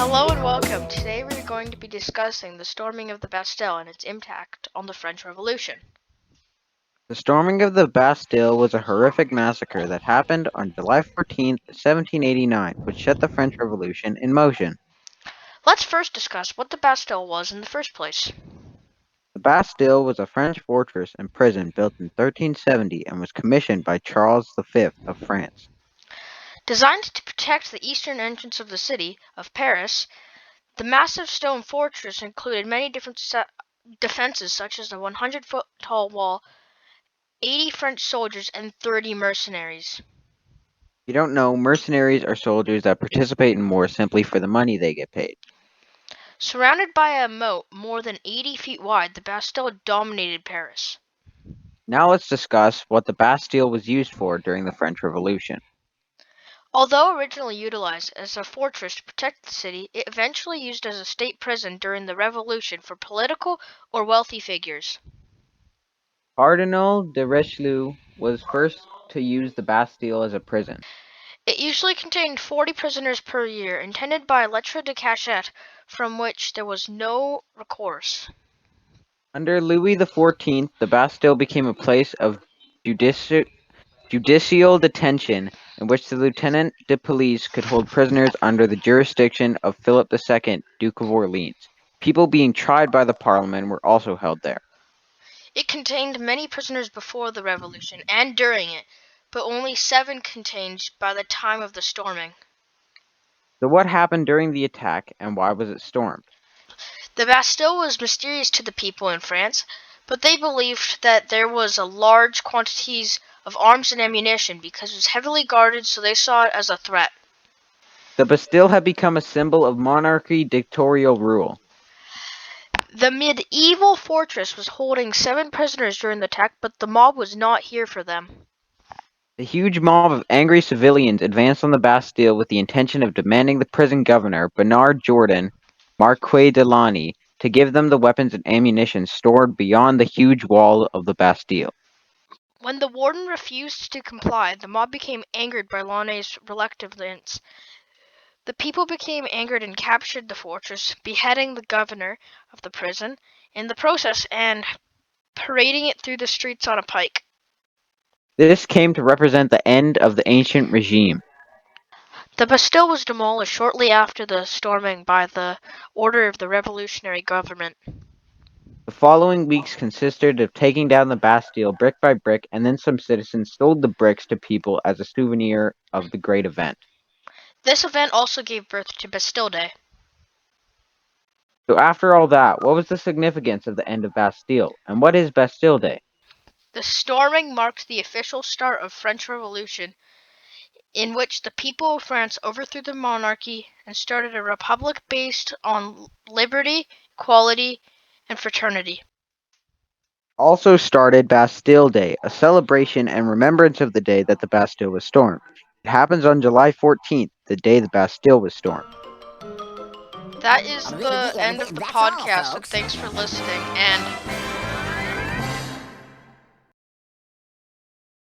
Hello and welcome. Today we're going to be discussing the storming of the Bastille and its impact on the French Revolution. The storming of the Bastille was a horrific massacre that happened on July 14th, 1789, which set the French Revolution in motion. Let's first discuss what the Bastille was in the first place. The Bastille was a French fortress and prison built in 1370 and was commissioned by Charles V of France. Designed to protect the eastern entrance of the city of Paris, the massive stone fortress included many different defenses such as a 100-foot tall wall, 80 French soldiers, and 30 mercenaries. If you don't know, mercenaries are soldiers that participate in war simply for the money they get paid. Surrounded by a moat more than 80 feet wide, the Bastille dominated Paris. Now let's discuss what the Bastille was used for during the French Revolution. Although originally utilized as a fortress to protect the city, it eventually used as a state prison during the Revolution for political or wealthy figures. Cardinal de Richelieu was first to use the Bastille as a prison. It usually contained 40 prisoners per year, intended by lettre de cachette, from which there was no recourse. Under Louis XIV, the Bastille became a place of judicial detention in which the lieutenant de police could hold prisoners under the jurisdiction of Philip II, Duke of Orleans. People being tried by the Parliament were also held there. It contained many prisoners before the Revolution and during it, but only 7 contained by the time of the storming. So what happened during the attack and why was it stormed? The Bastille was mysterious to the people in France, but they believed that there was a large quantities of arms and ammunition because it was heavily guarded, so they saw it as a threat. The Bastille had become a symbol of monarchy dictatorial rule. The medieval fortress was holding 7 prisoners during the attack, but the mob was not here for them. The huge mob of angry civilians advanced on the Bastille with the intention of demanding the prison governor, Bernard Jourdan, Marquis de Lani, to give them the weapons and ammunition stored beyond the huge wall of the Bastille. When the warden refused to comply, the mob became angered by Lani's reluctance. The people became angered and captured the fortress, beheading the governor of the prison in the process and parading it through the streets on a pike. This came to represent the end of the ancient regime. The Bastille was demolished shortly after the storming by the order of the revolutionary government. The following weeks consisted of taking down the Bastille brick by brick, and then some citizens sold the bricks to people as a souvenir of the great event. This event also gave birth to Bastille Day. So after all that, what was the significance of the end of Bastille, and what is Bastille Day? The storming marked the official start of French Revolution, in which the people of France overthrew the monarchy and started a republic based on liberty, equality, and fraternity. Also started Bastille Day, a celebration and remembrance of the day that the Bastille was stormed. It happens on July 14th, the day the Bastille was stormed. That is the end of the podcast, and thanks for listening, and